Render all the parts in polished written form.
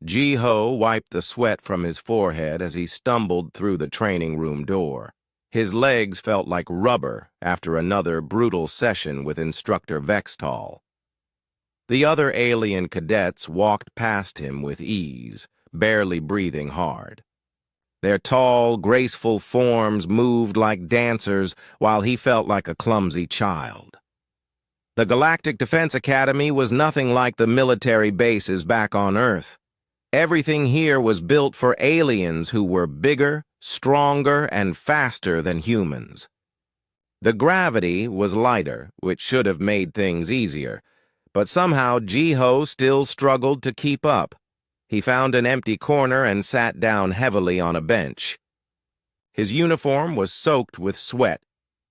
Ji-Ho wiped the sweat from his forehead as he stumbled through the training room door. His legs felt like rubber after another brutal session with Instructor Vextal. The other alien cadets walked past him with ease, barely breathing hard. Their tall, graceful forms moved like dancers while he felt like a clumsy child. The Galactic Defense Academy was nothing like the military bases back on Earth. Everything here was built for aliens who were bigger, stronger, and faster than humans. The gravity was lighter, which should have made things easier, but somehow Ji-Ho still struggled to keep up. He found an empty corner and sat down heavily on a bench. His uniform was soaked with sweat,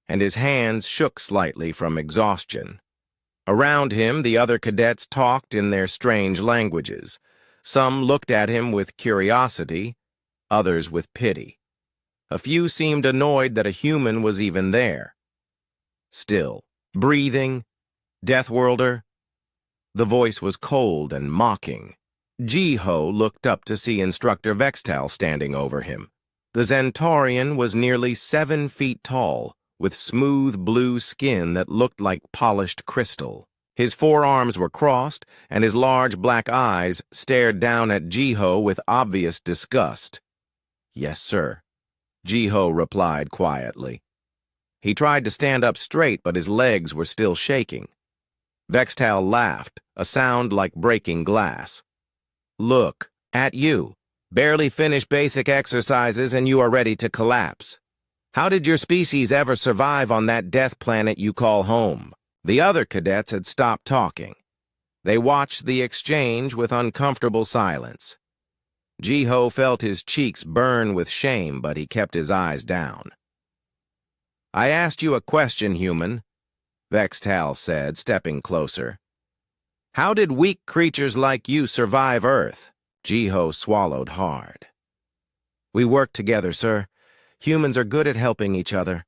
and his hands shook slightly from exhaustion. Around him, the other cadets talked in their strange languages. Some looked at him with curiosity, others with pity. A few seemed annoyed that a human was even there. Still, breathing, Deathworlder. The voice was cold and mocking. Ji-Ho looked up to see Instructor Vextal standing over him. The Zentaurian was nearly 7 feet tall, with smooth blue skin that looked like polished crystal. His forearms were crossed, and his large black eyes stared down at Ji-Ho with obvious disgust. "Yes, sir," Ji-Ho replied quietly. He tried to stand up straight, but his legs were still shaking. Vextal laughed, a sound like breaking glass. "Look, at you. Barely finished basic exercises and you are ready to collapse. How did your species ever survive on that death planet you call home?" The other cadets had stopped talking. They watched the exchange with uncomfortable silence. Ji-Ho felt his cheeks burn with shame, but he kept his eyes down. "I asked you a question, human," Vextal said, stepping closer. "How did weak creatures like you survive Earth?" Ji-Ho swallowed hard. "We work together, sir. Humans are good at helping each other."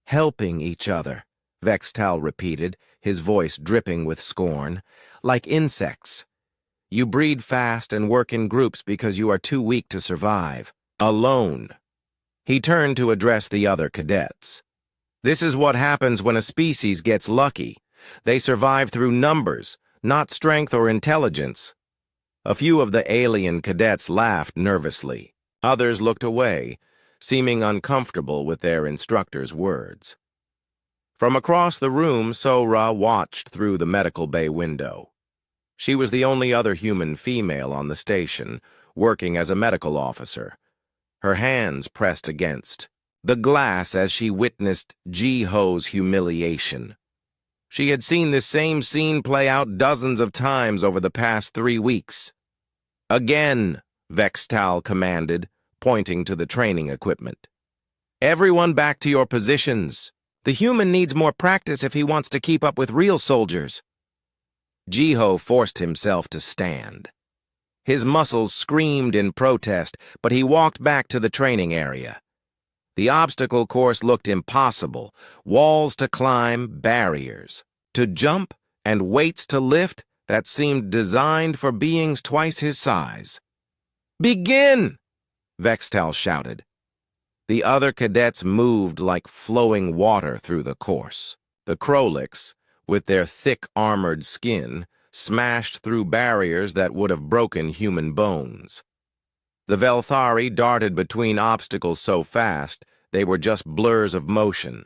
"Helping each other," Vextal repeated, his voice dripping with scorn. "Like insects. You breed fast and work in groups because you are too weak to survive. Alone." He turned to address the other cadets. "This is what happens when a species gets lucky. They survive through numbers, not strength or intelligence." A few of the alien cadets laughed nervously. Others looked away, seeming uncomfortable with their instructor's words. From across the room, Sora watched through the medical bay window. She was the only other human female on the station, working as a medical officer. Her hands pressed against the glass as she witnessed Ji-Ho's humiliation. She had seen this same scene play out dozens of times over the past 3 weeks. "Again," Vextal commanded, pointing to the training equipment. "Everyone back to your positions. The human needs more practice if he wants to keep up with real soldiers." Ji-Ho forced himself to stand. His muscles screamed in protest, but he walked back to the training area. The obstacle course looked impossible. Walls to climb, barriers to jump, and weights to lift that seemed designed for beings twice his size. "Begin!" Vextal shouted. The other cadets moved like flowing water through the course. The Krolix, with their thick armored skin, smashed through barriers that would have broken human bones. The Velthari darted between obstacles so fast they were just blurs of motion.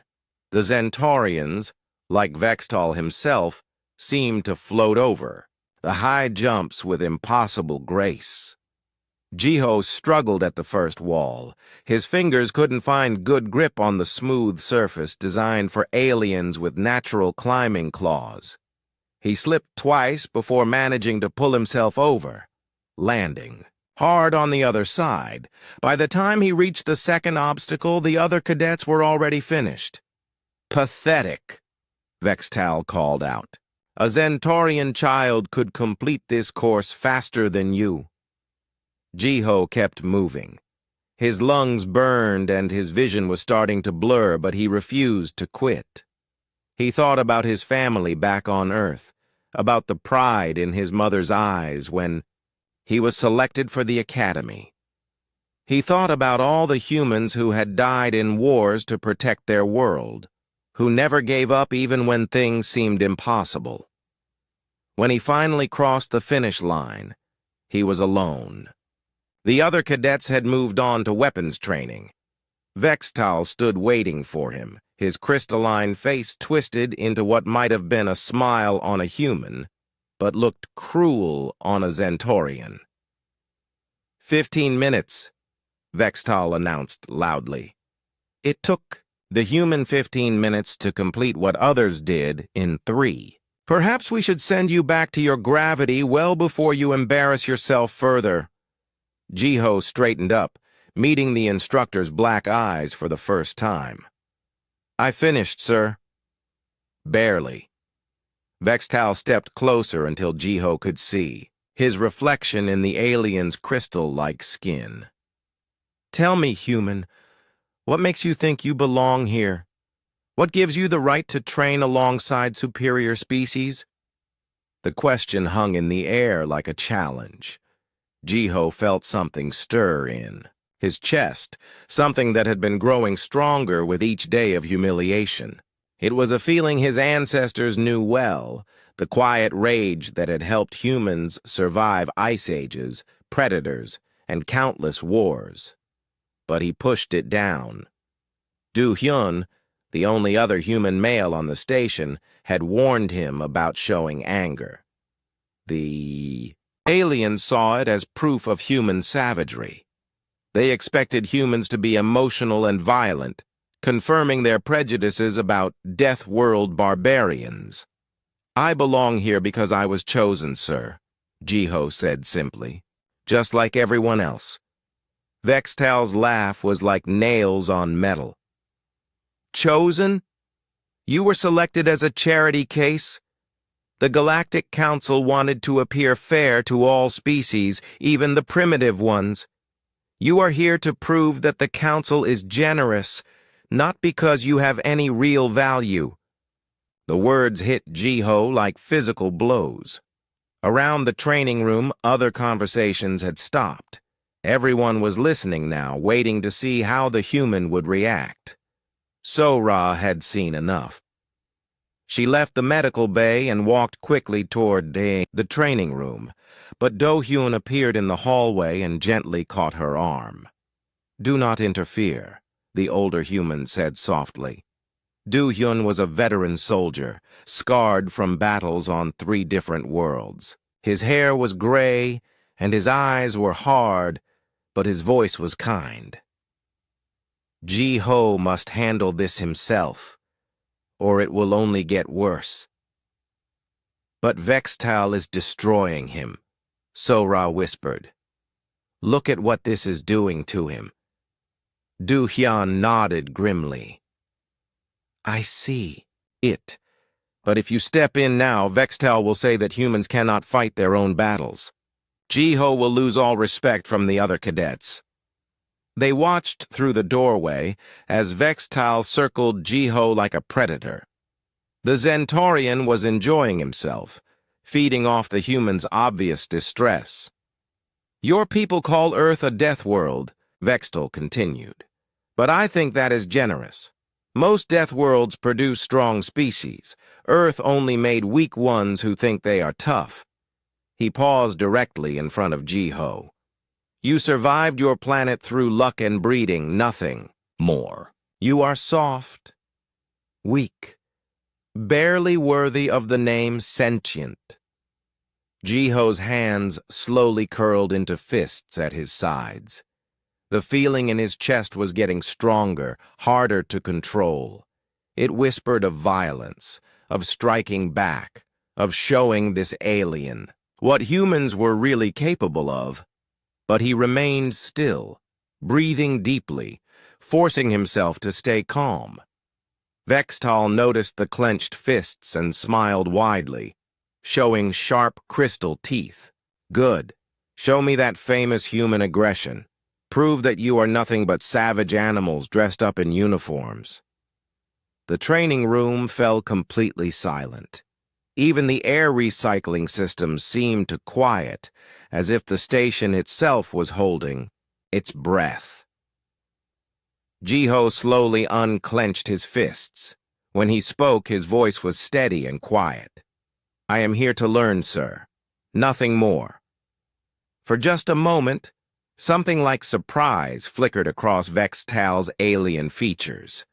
The Zentaurians, like Vextal himself, seemed to float over the high jumps with impossible grace. Ji-Ho struggled at the first wall. His fingers couldn't find good grip on the smooth surface designed for aliens with natural climbing claws. He slipped twice before managing to pull himself over, landing hard on the other side. By the time he reached the second obstacle, the other cadets were already finished. "Pathetic," Vextal called out. "A Zentaurian child could complete this course faster than you." Ji-Ho kept moving. His lungs burned and his vision was starting to blur, but he refused to quit. He thought about his family back on Earth, about the pride in his mother's eyes when He was selected for the academy. He thought about all the humans who had died in wars to protect their world, who never gave up even when things seemed impossible. When he finally crossed the finish line, he was alone. The other cadets had moved on to weapons training. Vextal stood waiting for him, his crystalline face twisted into what might have been a smile on a human, but looked cruel on a Zentorian. 15 minutes, Vextal announced loudly. It took the human 15 minutes to complete what others did in 3. Perhaps we should send you back to your gravity well before you embarrass yourself further. Jiho straightened up, meeting the instructor's black eyes for the first time. I finished, sir. Barely. Vextal stepped closer until Jiho could see, his reflection in the alien's crystal-like skin. Tell me, human, what makes you think you belong here? What gives you the right to train alongside superior species? The question hung in the air like a challenge. Jiho felt something stir in his chest, something that had been growing stronger with each day of humiliation. It was a feeling his ancestors knew well, the quiet rage that had helped humans survive ice ages, predators, and countless wars. But he pushed it down. Du-hyun, the only other human male on the station, had warned him about showing anger. The aliens saw it as proof of human savagery. They expected humans to be emotional and violent, confirming their prejudices about Deathworld barbarians. I belong here because I was chosen, sir, Jiho said simply, just like everyone else. Vextal's laugh was like nails on metal. Chosen? You were selected as a charity case? The Galactic Council wanted to appear fair to all species, even the primitive ones. You are here to prove that the Council is generous, not because you have any real value. The words hit Jiho like physical blows. Around the training room, other conversations had stopped. Everyone was listening now, waiting to see how the human would react. Sora had seen enough. She left the medical bay and walked quickly toward the training room, but Do-hyun appeared in the hallway and gently caught her arm. Do not interfere, the older human said softly. Do-hyun was a veteran soldier, scarred from battles on 3 different worlds. His hair was gray, and his eyes were hard, but his voice was kind. Jiho must handle this himself, or it will only get worse. But Vextal is destroying him, Sora whispered. Look at what this is doing to him. Du-hyun nodded grimly. I see it. But if you step in now, Vextal will say that humans cannot fight their own battles. Jiho will lose all respect from the other cadets. They watched through the doorway as Vextal circled Jiho like a predator. The Zentorian was enjoying himself, feeding off the human's obvious distress. Your people call Earth a death world, Vextal continued. But I think that is generous. Most death worlds produce strong species. Earth only made weak ones who think they are tough. He paused directly in front of Jiho. You survived your planet through luck and breeding, nothing more. You are soft, weak, barely worthy of the name sentient. Jiho's hands slowly curled into fists at his sides. The feeling in his chest was getting stronger, harder to control. It whispered of violence, of striking back, of showing this alien what humans were really capable of. But he remained still, breathing deeply, forcing himself to stay calm. Vextal noticed the clenched fists and smiled widely, showing sharp crystal teeth. Good. Show me that famous human aggression. Prove that you are nothing but savage animals dressed up in uniforms. The training room fell completely silent. Even the air recycling system seemed to quiet, as if the station itself was holding its breath. Jiho slowly unclenched his fists. When he spoke, his voice was steady and quiet. "I am here to learn, sir. Nothing more." For just a moment, something like surprise flickered across Vextal's alien features.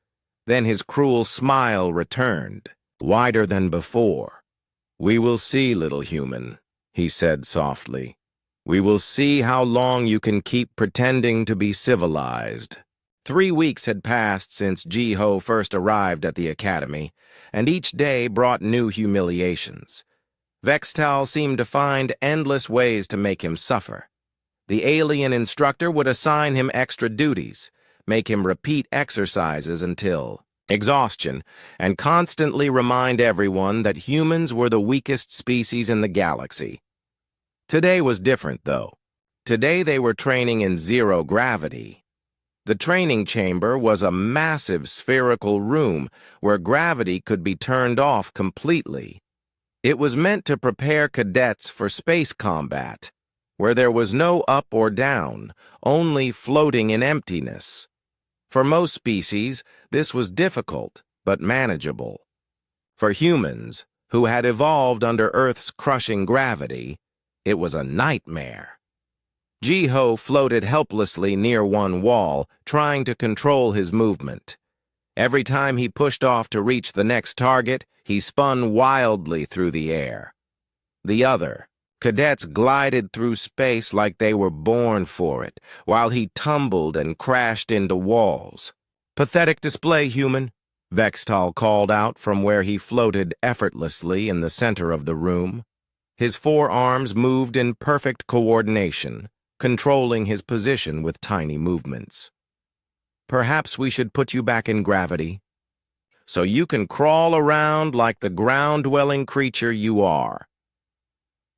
Then his cruel smile returned, wider than before. "We will see, little human," he said softly. "We will see how long you can keep pretending to be civilized." 3 weeks had passed since Jiho first arrived at the academy, and each day brought new humiliations. Vextal seemed to find endless ways to make him suffer. The alien instructor would assign him extra duties, make him repeat exercises until exhaustion, and constantly remind everyone that humans were the weakest species in the galaxy. Today was different, though. Today they were training in zero gravity. The training chamber was a massive spherical room where gravity could be turned off completely. It was meant to prepare cadets for space combat, where there was no up or down, only floating in emptiness. For most species, this was difficult, but manageable. For humans, who had evolved under Earth's crushing gravity, it was a nightmare. Jiho floated helplessly near one wall, trying to control his movement. Every time he pushed off to reach the next target, he spun wildly through the air. The other cadets glided through space like they were born for it, while he tumbled and crashed into walls. "Pathetic display, human," Vextal called out from where he floated effortlessly in the center of the room. His forearms moved in perfect coordination, controlling his position with tiny movements. "Perhaps we should put you back in gravity, so you can crawl around like the ground-dwelling creature you are."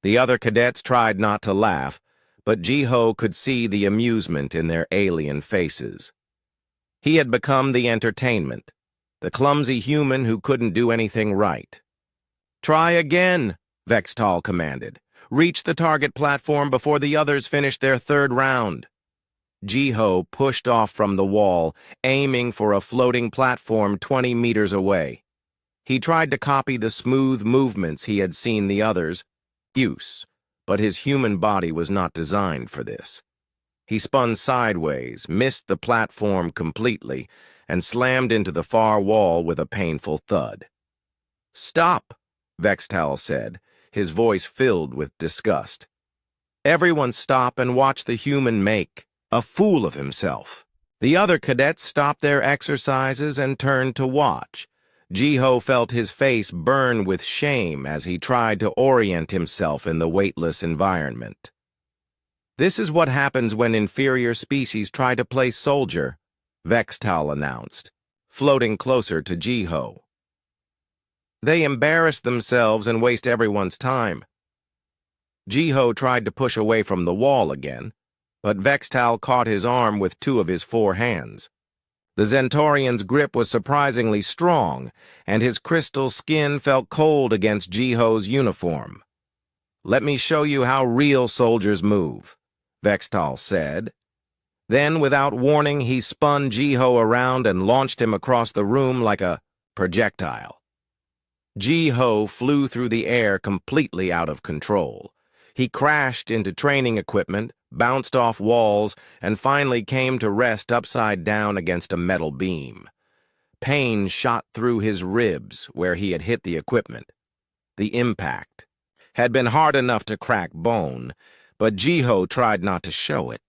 The other cadets tried not to laugh, but Jiho could see the amusement in their alien faces. He had become the entertainment, the clumsy human who couldn't do anything right. "Try again," Vextal commanded. "Reach the target platform before the others finish their third round." Jiho pushed off from the wall, aiming for a floating platform 20 meters away. He tried to copy the smooth movements he had seen the others use, but his human body was not designed for this. He spun sideways, missed the platform completely, and slammed into the far wall with a painful thud. "Stop," Vextal said, his voice filled with disgust. Everyone stop and watch the human make a fool of himself. The other cadets stopped their exercises and turned to watch. Jiho felt his face burn with shame as he tried to orient himself in the weightless environment. "This is what happens when inferior species try to play soldier," Vextal announced, floating closer to Jiho. "They embarrass themselves and waste everyone's time." Jiho tried to push away from the wall again, but Vextal caught his arm with 2 of his 4 hands. The Zentorian's grip was surprisingly strong, and his crystal skin felt cold against Jiho's uniform. "Let me show you how real soldiers move," Vextal said. Then, without warning, he spun Jiho around and launched him across the room like a projectile. Jiho flew through the air completely out of control. He crashed into training equipment, bounced off walls, and finally came to rest upside down against a metal beam. Pain shot through his ribs where he had hit the equipment. The impact had been hard enough to crack bone, but Jiho tried not to show it.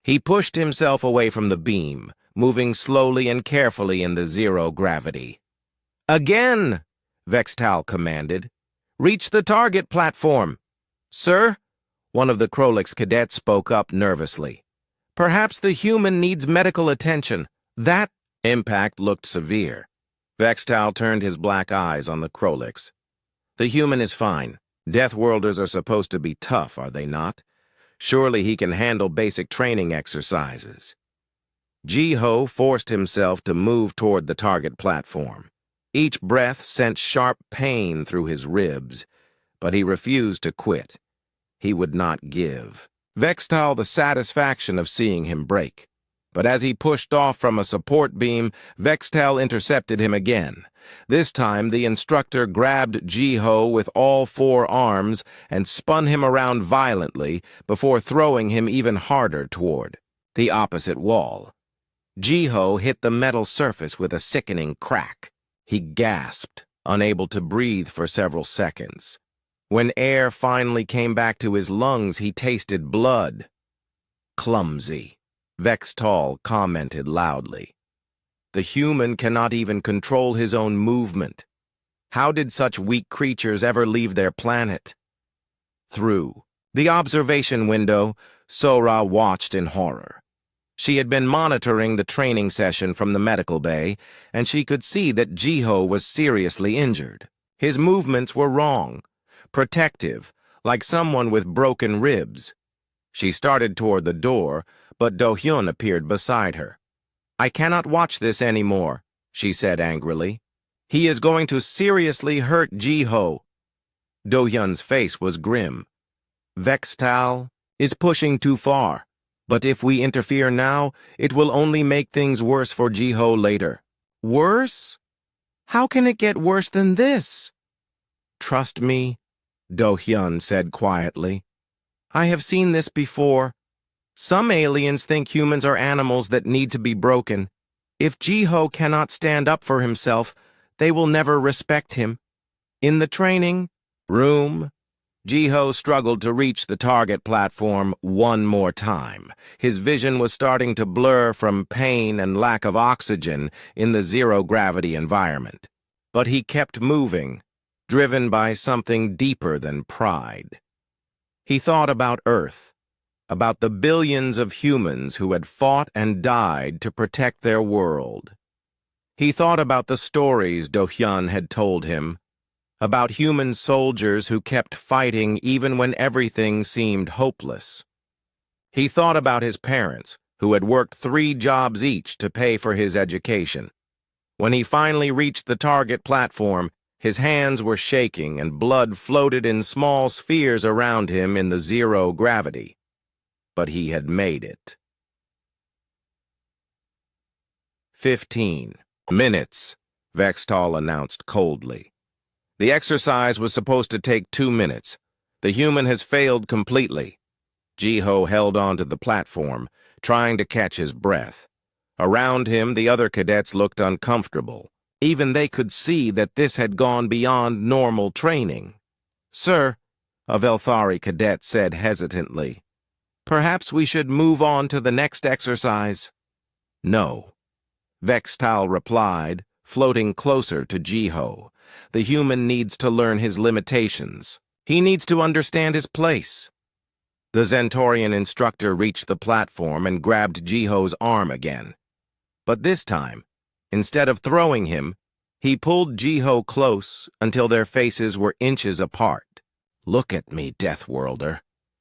He pushed himself away from the beam, moving slowly and carefully in the zero gravity. "Again!" Vextal commanded. "Reach the target platform." "Sir?" One of the Krolix cadets spoke up nervously. "Perhaps the human needs medical attention. That impact looked severe." Vextal turned his black eyes on the Krolix. "The human is fine. Deathworlders are supposed to be tough, are they not? Surely he can handle basic training exercises." Jiho forced himself to move toward the target platform. Each breath sent sharp pain through his ribs, but he refused to quit. He would not give Vextal the satisfaction of seeing him break. But as he pushed off from a support beam, Vextal intercepted him again. This time, the instructor grabbed Jiho with all 4 arms and spun him around violently before throwing him even harder toward the opposite wall. Jiho hit the metal surface with a sickening crack. He gasped, unable to breathe for several seconds. When air finally came back to his lungs, he tasted blood. "Clumsy," Vextal commented loudly. "The human cannot even control his own movement. How did such weak creatures ever leave their planet?" Through the observation window, Sora watched in horror. She had been monitoring the training session from the medical bay, and she could see that Jiho was seriously injured. His movements were wrong, protective, like someone with broken ribs. She started toward the door, but Do-hyun appeared beside her. "I cannot watch this anymore," she said angrily. "He is going to seriously hurt Jiho." Do-hyun's face was grim. "Vextal is pushing too far, but if we interfere now, it will only make things worse for Jiho later." "Worse? How can it get worse than this?" "Trust me," Do-hyun said quietly. "I have seen this before. Some aliens think humans are animals that need to be broken. If Jiho cannot stand up for himself, they will never respect him." In the training room, Jiho struggled to reach the target platform one more time. His vision was starting to blur from pain and lack of oxygen in the zero-gravity environment. But he kept moving, driven by something deeper than pride. He thought about Earth, about the billions of humans who had fought and died to protect their world. He thought about the stories Do-hyun had told him, about human soldiers who kept fighting even when everything seemed hopeless. He thought about his parents, who had worked 3 jobs each to pay for his education. When he finally reached the target platform, his hands were shaking and blood floated in small spheres around him in the zero gravity. But he had made it. 15 minutes, Vextal announced coldly. The exercise was supposed to take 2 minutes. The human has failed completely. Jiho held onto the platform, trying to catch his breath. Around him, the other cadets looked uncomfortable. Even they could see that this had gone beyond normal training. "Sir," a Velthari cadet said hesitantly, "perhaps we should move on to the next exercise." "No," Vextal replied, floating closer to Jiho. "The human needs to learn his limitations. He needs to understand his place." The Zentorian instructor reached the platform and grabbed Jiho's arm again. But this time, instead of throwing him, he pulled Jiho close until their faces were inches apart. "Look at me, Deathworlder,"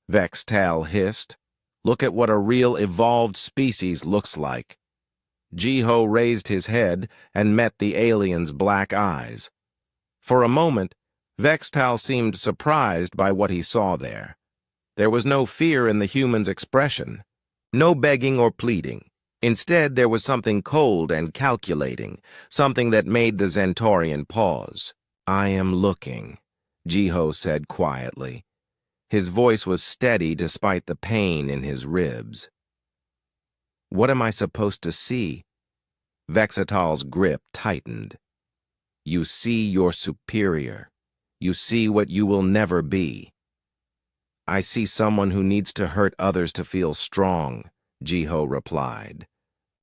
Vextal hissed. "Look at what a real evolved species looks like." Jiho raised his head and met the alien's black eyes. For a moment, Vextal seemed surprised by what he saw there. There was no fear in the human's expression, no begging or pleading. Instead, there was something cold and calculating, something that made the Zentorian pause. "I am looking," Jiho said quietly. His voice was steady despite the pain in his ribs. "What am I supposed to see?" Vexatal's grip tightened. "You see your superior. You see what you will never be." "I see someone who needs to hurt others to feel strong," Jiho replied.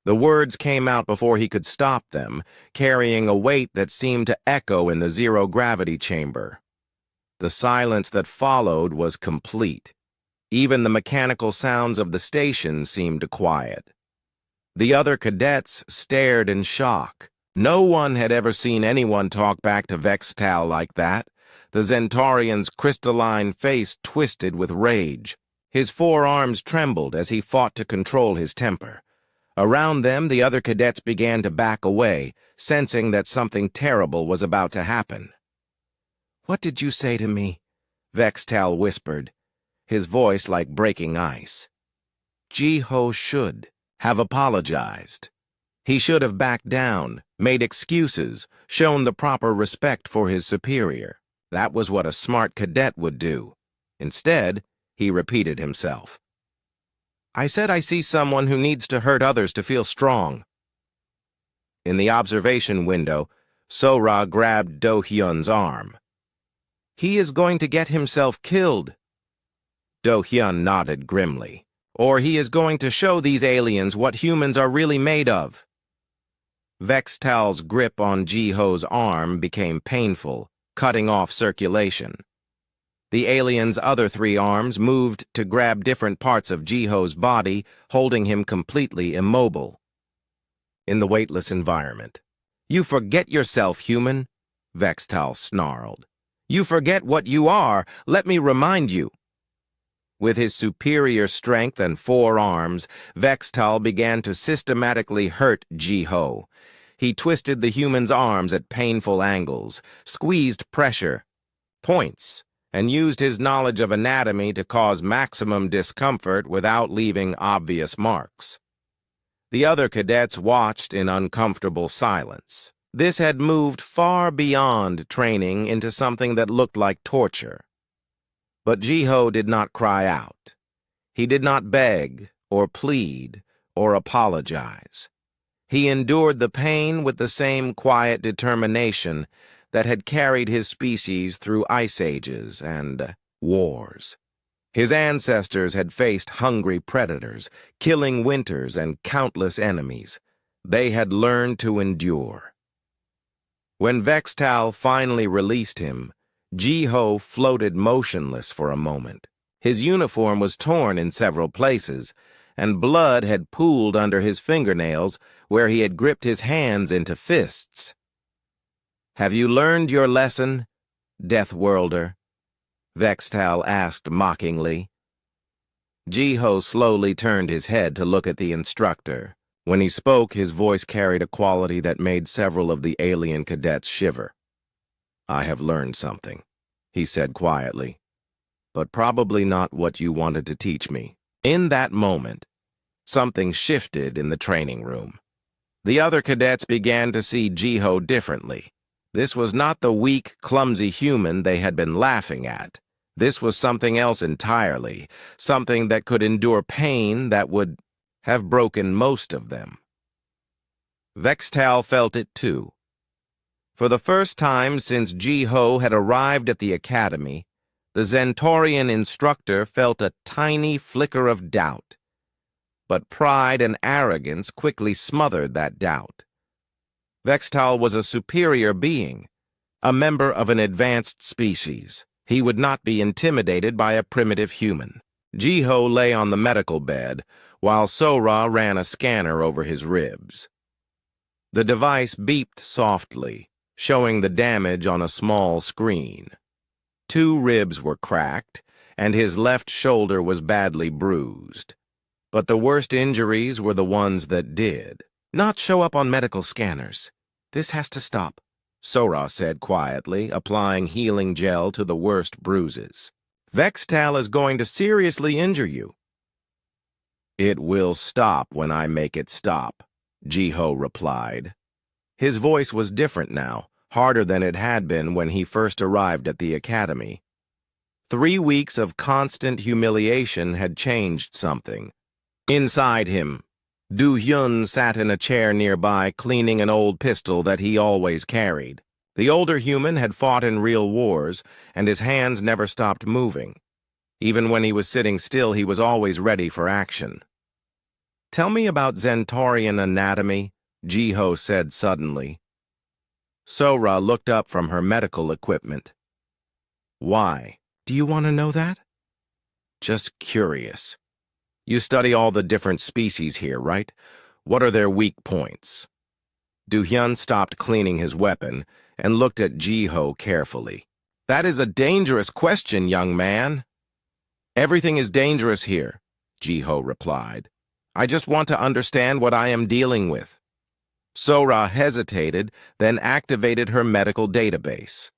The words came out before he could stop them, carrying a weight that seemed to echo in the zero-gravity chamber. The silence that followed was complete. Even the mechanical sounds of the station seemed quiet. The other cadets stared in shock. No one had ever seen anyone talk back to Vextal like that. The Zentorian's crystalline face twisted with rage. His forearms trembled as he fought to control his temper. Around them, the other cadets began to back away, sensing that something terrible was about to happen. "What did you say to me?" Vextal whispered. his voice like breaking ice. Ji-ho should have apologized. He should have backed down, made excuses, shown the proper respect for his superior. That was what a smart cadet would do. Instead, he repeated himself. I said I see someone who needs to hurt others to feel strong. In the observation window, Sora grabbed Do-hyun's arm. He is going to get himself killed. Do-hyun nodded grimly. Or he is going to show these aliens what humans are really made of. Vextal's grip on Ji-ho's arm became painful, cutting off circulation. The alien's other 3 arms moved to grab different parts of Ji-ho's body, holding him completely immobile. In the weightless environment. You forget yourself, human, Vextal snarled. You forget what you are, let me remind you. With his superior strength and 4 arms, Vextal began to systematically hurt Ji-ho. He twisted the human's arms at painful angles, squeezed pressure, points, and used his knowledge of anatomy to cause maximum discomfort without leaving obvious marks. The other cadets watched in uncomfortable silence. This had moved far beyond training into something that looked like torture. But Ji-ho did not cry out. He did not beg or plead or apologize. He endured the pain with the same quiet determination that had carried his species through ice ages and wars. His ancestors had faced hungry predators, killing winters and countless enemies. They had learned to endure. When Vextal finally released him, Ji-ho floated motionless for a moment. His uniform was torn in several places, and blood had pooled under his fingernails where he had gripped his hands into fists. Have you learned your lesson, Deathworlder? Vextal asked mockingly. Ji-ho slowly turned his head to look at the instructor. When he spoke, his voice carried a quality that made several of the alien cadets shiver. I have learned something, he said quietly, but probably not what you wanted to teach me. In that moment, something shifted in the training room. The other cadets began to see Ji-ho differently. This was not the weak, clumsy human they had been laughing at. This was something else entirely, something that could endure pain that would have broken most of them. Vextal felt it too. For the first time since Ji-ho had arrived at the academy, the Zentorian instructor felt a tiny flicker of doubt. But pride and arrogance quickly smothered that doubt. Vextal was a superior being, a member of an advanced species. He would not be intimidated by a primitive human. Ji-ho lay on the medical bed, while Sora ran a scanner over his ribs. The device beeped softly, showing the damage on a small screen. 2 ribs were cracked, and his left shoulder was badly bruised. But the worst injuries were the ones that did not show up on medical scanners. This has to stop, Sora said quietly, applying healing gel to the worst bruises. Vextal is going to seriously injure you. It will stop when I make it stop, Ji-ho replied. His voice was different now, harder than it had been when he first arrived at the academy. 3 weeks of constant humiliation had changed something. Inside him, Do-hyun sat in a chair nearby cleaning an old pistol that he always carried. The older human had fought in real wars, and his hands never stopped moving. Even when he was sitting still, he was always ready for action. Tell me about Zentorian anatomy, Ji-ho said suddenly. Sora looked up from her medical equipment. Why? Do you want to know that? Just curious. You study all the different species here, right? What are their weak points? Do-hyun stopped cleaning his weapon and looked at Ji-ho carefully. That is a dangerous question, young man. Everything is dangerous here, Ji-ho replied. I just want to understand what I am dealing with. Sora hesitated, then activated her medical database.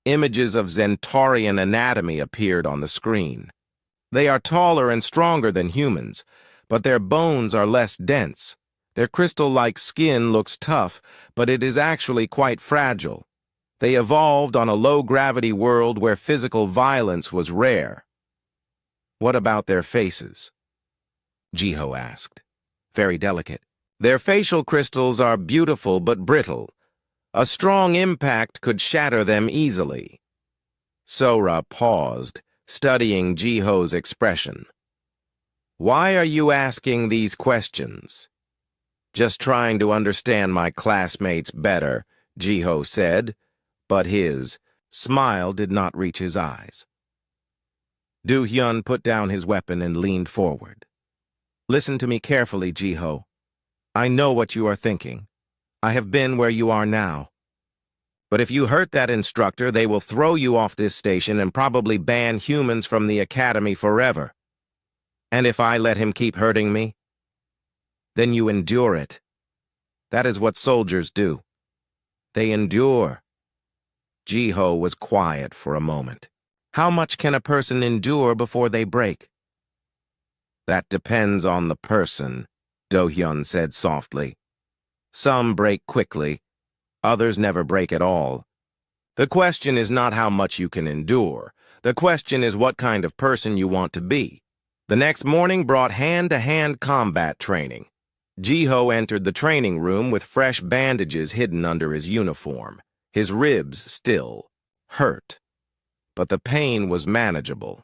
Images of Zentorian anatomy appeared on the screen. They are taller and stronger than humans, but their bones are less dense. Their crystal-like skin looks tough, but it is actually quite fragile. They evolved on a low-gravity world where physical violence was rare. What about their faces? Jiho asked. Very delicate. Their facial crystals are beautiful but brittle. A strong impact could shatter them easily. Sora paused, studying Jiho's expression. Why are you asking these questions? Just trying to understand my classmates better, Jiho said, but his smile did not reach his eyes. Do-hyun put down his weapon and leaned forward. Listen to me carefully, Jiho. I know what you are thinking. I have been where you are now. But if you hurt that instructor, they will throw you off this station and probably ban humans from the academy forever. And if I let him keep hurting me, then you endure it. That is what soldiers do. They endure. Jiho was quiet for a moment. How much can a person endure before they break? That depends on the person, Do-hyun said softly. Some break quickly. Others never break at all. The question is not how much you can endure. The question is what kind of person you want to be. The next morning brought hand-to-hand combat training. Jiho entered the training room with fresh bandages hidden under his uniform. His ribs still hurt, but the pain was manageable.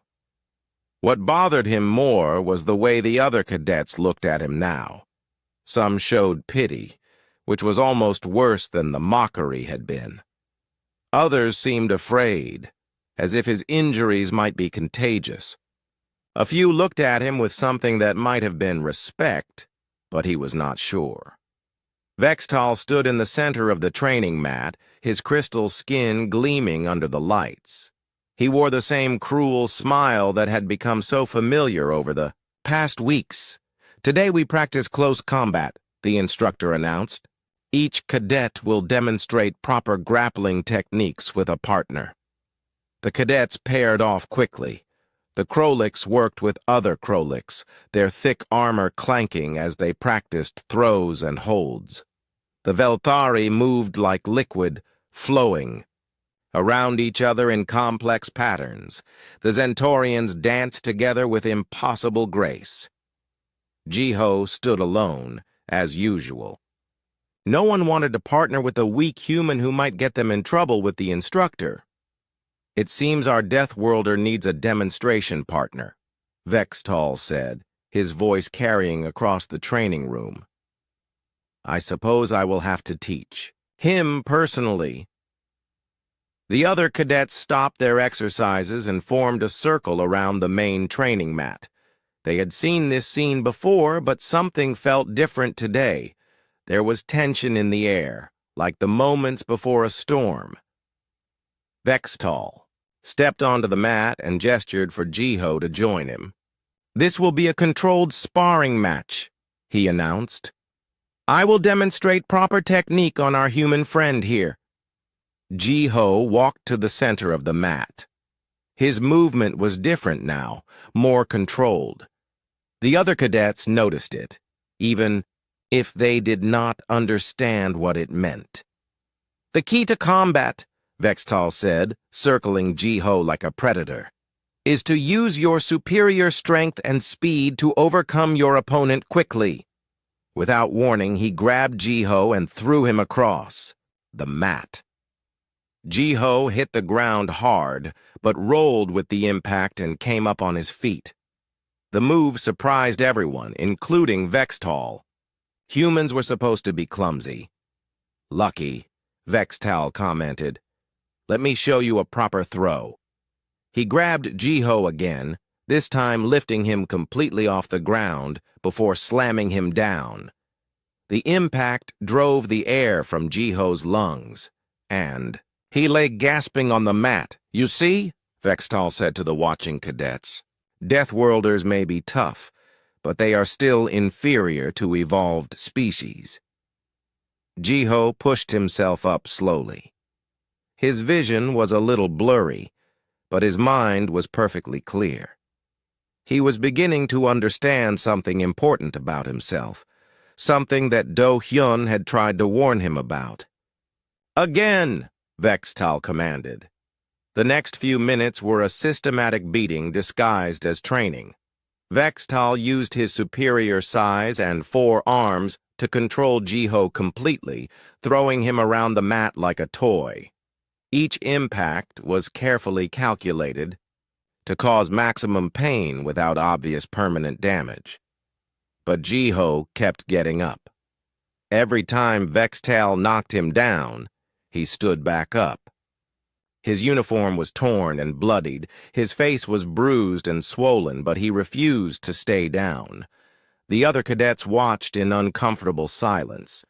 What bothered him more was the way the other cadets looked at him now. Some showed pity, which was almost worse than the mockery had been. Others seemed afraid, as if his injuries might be contagious. A few looked at him with something that might have been respect, but he was not sure. Vextal stood in the center of the training mat, his crystal skin gleaming under the lights. He wore the same cruel smile that had become so familiar over the past weeks. Today we practice close combat, the instructor announced. Each cadet will demonstrate proper grappling techniques with a partner. The cadets paired off quickly. The Krolix worked with other Krolix, their thick armor clanking as they practiced throws and holds. The Velthari moved like liquid, flowing around each other in complex patterns. The Zentorians danced together with impossible grace. Jiho stood alone, as usual. No one wanted to partner with a weak human who might get them in trouble with the instructor. It seems our Deathworlder needs a demonstration partner, Vextal said, his voice carrying across the training room. I suppose I will have to teach him personally. The other cadets stopped their exercises and formed a circle around the main training mat. They had seen this scene before, but something felt different today. There was tension in the air, like the moments before a storm. Vextal stepped onto the mat and gestured for Jiho to join him. This will be a controlled sparring match, he announced. I will demonstrate proper technique on our human friend here. Jiho walked to the center of the mat. His movement was different now, more controlled. The other cadets noticed it, even if they did not understand what it meant. The key to combat, Vextal said, circling Jiho like a predator, is to use your superior strength and speed to overcome your opponent quickly. Without warning, he grabbed Jiho and threw him across the mat. Jiho hit the ground hard, but rolled with the impact and came up on his feet. The move surprised everyone, including Vextal. Humans were supposed to be clumsy. Lucky, Vextal commented. Let me show you a proper throw. He grabbed Jiho again, this time lifting him completely off the ground before slamming him down. The impact drove the air from Jiho's lungs, and he lay gasping on the mat. You see, Vextal said to the watching cadets. Deathworlders may be tough, but they are still inferior to evolved species. Jiho pushed himself up slowly. His vision was a little blurry, but his mind was perfectly clear. He was beginning to understand something important about himself, something that Do-hyun had tried to warn him about. "Again!" Vextal commanded. The next few minutes were a systematic beating disguised as training. Vextal used his superior size and 4 arms to control Jiho completely, throwing him around the mat like a toy. Each impact was carefully calculated to cause maximum pain without obvious permanent damage. But Jiho kept getting up. Every time Vextal knocked him down, he stood back up. His uniform was torn and bloodied, his face was bruised and swollen, but he refused to stay down. The other cadets watched in uncomfortable silence.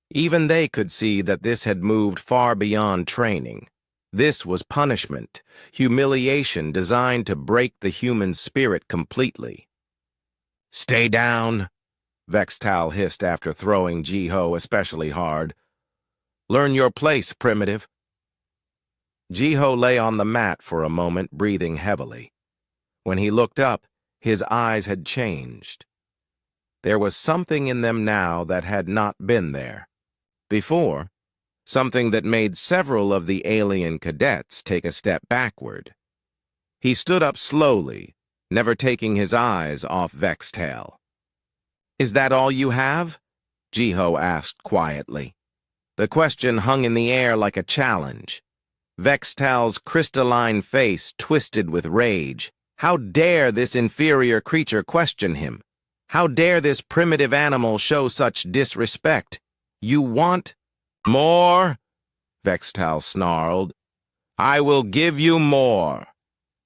Even they could see that this had moved far beyond training. This was punishment, humiliation designed to break the human spirit completely. "Stay down," Vextal hissed after throwing Jiho especially hard. "Learn your place, primitive." Jiho lay on the mat for a moment, breathing heavily. When he looked up, his eyes had changed. There was something in them now that had not been there before, something that made several of the alien cadets take a step backward. He stood up slowly, never taking his eyes off Vextal. "Is that all you have?" Jiho asked quietly. The question hung in the air like a challenge. Vextal's crystalline face twisted with rage. How dare this inferior creature question him? How dare this primitive animal show such disrespect? "You want more?" Vextal snarled. "I will give you more."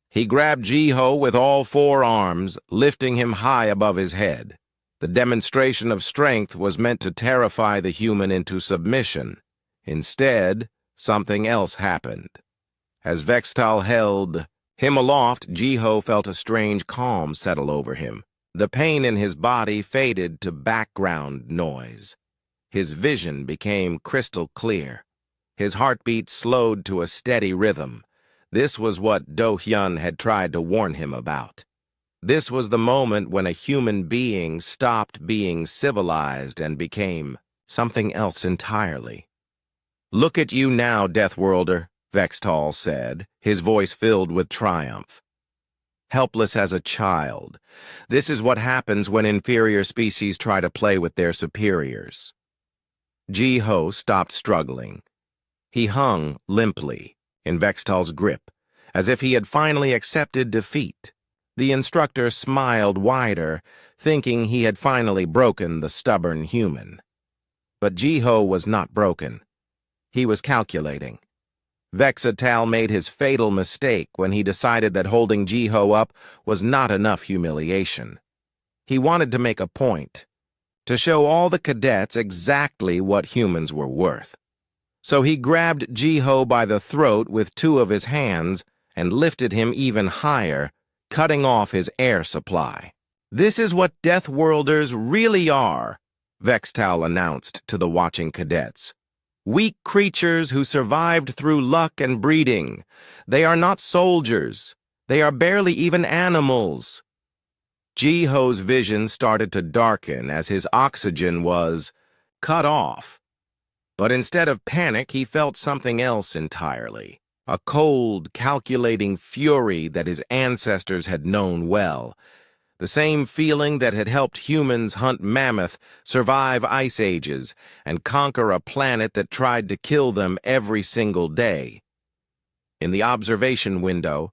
He grabbed Jiho with all 4 arms, lifting him high above his head. The demonstration of strength was meant to terrify the human into submission. Instead, something else happened. As Vextal held him aloft, Jiho felt a strange calm settle over him. The pain in his body faded to background noise. His vision became crystal clear. His heartbeat slowed to a steady rhythm. This was what Do-hyun had tried to warn him about. This was the moment when a human being stopped being civilized and became something else entirely. "Look at you now, Deathworlder," Vextal said, his voice filled with triumph. "Helpless as a child. This is what happens when inferior species try to play with their superiors." Jiho stopped struggling. He hung limply in Vextal's grip, as if he had finally accepted defeat. The instructor smiled wider, thinking he had finally broken the stubborn human. But Jiho was not broken. He was calculating. Vextal made his fatal mistake when he decided that holding Jiho up was not enough humiliation. He wanted to make a point, to show all the cadets exactly what humans were worth. So he grabbed Jiho by the throat with 2 of his hands and lifted him even higher, cutting off his air supply. "This is what Deathworlders really are," Vextal announced to the watching cadets. "Weak creatures who survived through luck and breeding. They are not soldiers. They are barely even animals." Jiho's vision started to darken as his oxygen was cut off. But instead of panic, he felt something else entirely. A cold, calculating fury that his ancestors had known well. The same feeling that had helped humans hunt mammoth, survive ice ages, and conquer a planet that tried to kill them every single day. In the observation window,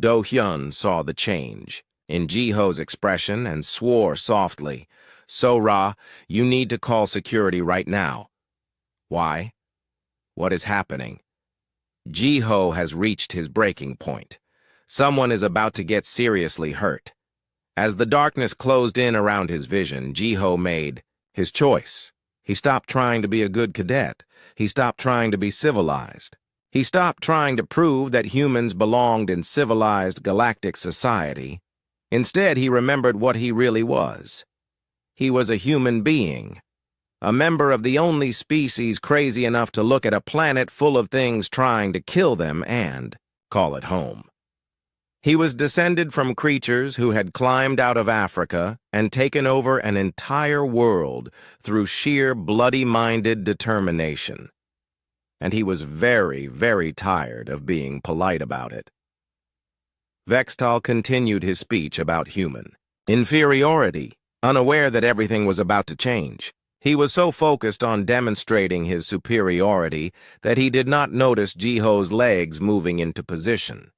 Do-hyun saw the change in Jiho's expression and swore softly, "Sora, you need to call security right now." "Why? What is happening?" "Jiho has reached his breaking point. Someone is about to get seriously hurt." As the darkness closed in around his vision, Jiho made his choice. He stopped trying to be a good cadet. He stopped trying to be civilized. He stopped trying to prove that humans belonged in civilized galactic society. Instead, he remembered what he really was. He was a human being, a member of the only species crazy enough to look at a planet full of things trying to kill them and call it home. He was descended from creatures who had climbed out of Africa and taken over an entire world through sheer bloody-minded determination. And he was very, very tired of being polite about it. Vextal continued his speech about human inferiority, unaware that everything was about to change. He was so focused on demonstrating his superiority that he did not notice Jiho's legs moving into position.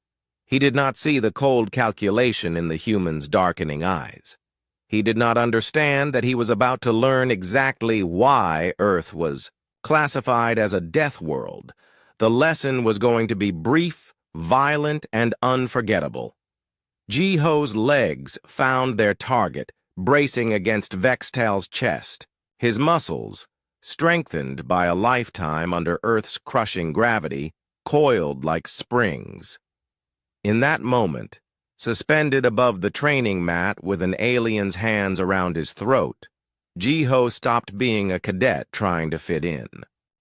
He did not see the cold calculation in the human's darkening eyes. He did not understand that he was about to learn exactly why Earth was classified as a death world. The lesson was going to be brief, violent, and unforgettable. Jiho's legs found their target, bracing against Vextal's chest. His muscles, strengthened by a lifetime under Earth's crushing gravity, coiled like springs. In that moment, suspended above the training mat with an alien's hands around his throat, Jiho stopped being a cadet trying to fit in.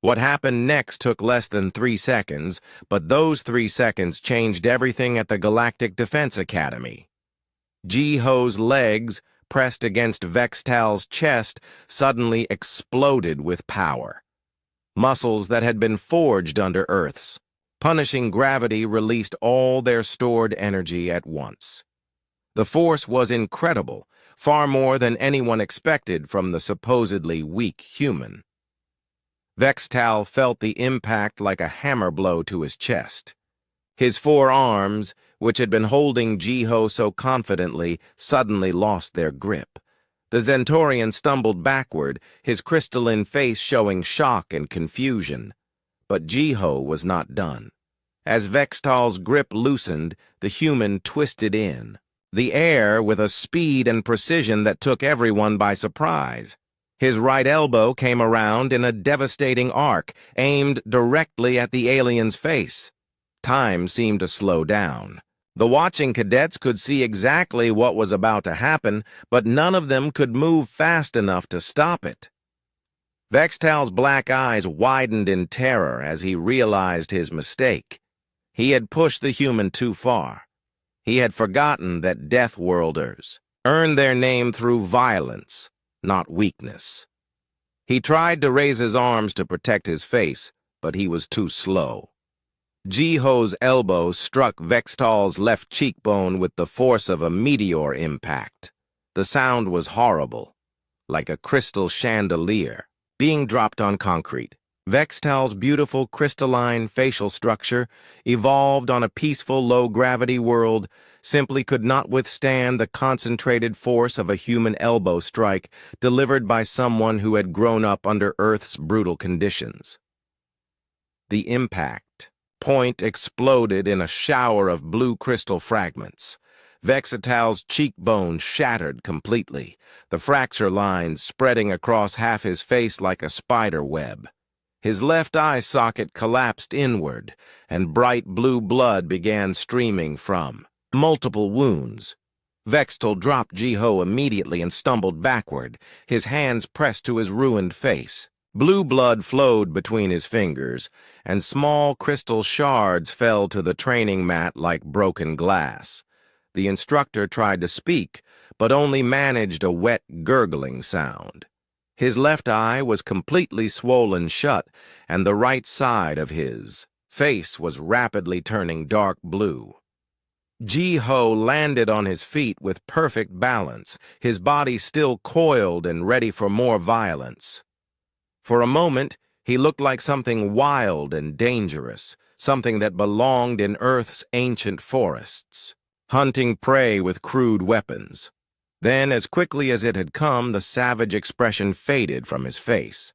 What happened next took less than 3 seconds, but those 3 seconds changed everything at the Galactic Defense Academy. Jiho's legs, pressed against Vextal's chest, suddenly exploded with power. Muscles that had been forged under Earth's punishing gravity released all their stored energy at once. The force was incredible, far more than anyone expected from the supposedly weak human. Vextal felt the impact like a hammer blow to his chest. His 4 arms, which had been holding Jiho so confidently, suddenly lost their grip. The Zentorian stumbled backward, his crystalline face showing shock and confusion. But Jiho was not done. As Vextal's grip loosened, the human twisted in the air with a speed and precision that took everyone by surprise. His right elbow came around in a devastating arc, aimed directly at the alien's face. Time seemed to slow down. The watching cadets could see exactly what was about to happen, but none of them could move fast enough to stop it. Vextal's black eyes widened in terror as he realized his mistake. He had pushed the human too far. He had forgotten that Deathworlders earned their name through violence, not weakness. He tried to raise his arms to protect his face, but he was too slow. Jiho's elbow struck Vextal's left cheekbone with the force of a meteor impact. The sound was horrible, like a crystal chandelier being dropped on concrete. Vextal's beautiful crystalline facial structure, evolved on a peaceful low-gravity world, simply could not withstand the concentrated force of a human elbow strike delivered by someone who had grown up under Earth's brutal conditions. The impact point exploded in a shower of blue crystal fragments. Vextal's cheekbone shattered completely, the fracture lines spreading across half his face like a spider web. His left eye socket collapsed inward, and bright blue blood began streaming from multiple wounds. Vextal dropped Jiho immediately and stumbled backward, his hands pressed to his ruined face. Blue blood flowed between his fingers, and small crystal shards fell to the training mat like broken glass. The instructor tried to speak, but only managed a wet, gurgling sound. His left eye was completely swollen shut, and the right side of his face was rapidly turning dark blue. Jiho landed on his feet with perfect balance, his body still coiled and ready for more violence. For a moment, he looked like something wild and dangerous, something that belonged in Earth's ancient forests, hunting prey with crude weapons. Then, as quickly as it had come, the savage expression faded from his face.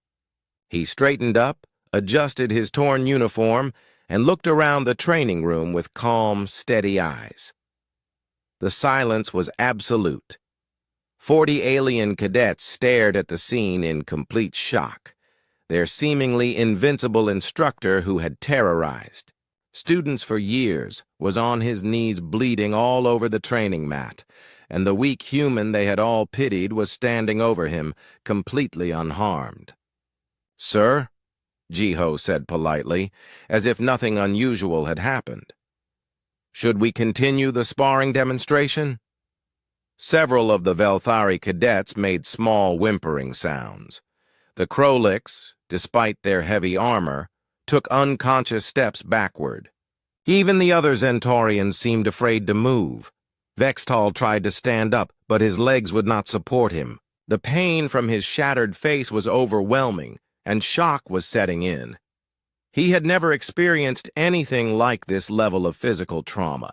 He straightened up, adjusted his torn uniform, and looked around the training room with calm, steady eyes. The silence was absolute. 40 alien cadets stared at the scene in complete shock. Their seemingly invincible instructor, who had terrorized students for years, was on his knees bleeding all over the training mat, and the weak human they had all pitied was standing over him, completely unharmed. "Sir?" Jiho said politely, as if nothing unusual had happened. Should we continue the sparring demonstration? Several of the Velthari cadets made small whimpering sounds. The Krolix, despite their heavy armor, took unconscious steps backward. Even the other Zentaurians seemed afraid to move. Vextal tried to stand up, but his legs would not support him. The pain from his shattered face was overwhelming, and shock was setting in. He had never experienced anything like this level of physical trauma.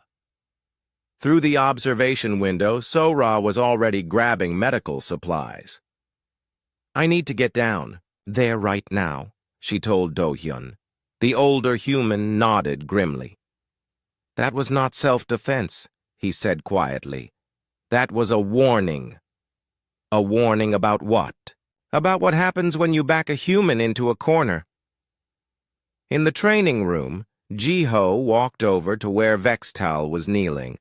Through the observation window, Sora was already grabbing medical supplies. "I need to get down, there right now," she told Do-hyun. The older human nodded grimly. "That was not self-defense," he said quietly. "That was a warning." "A warning about what?" "About what happens when you back a human into a corner." In the training room, Ji-ho walked over to where Vextal was kneeling.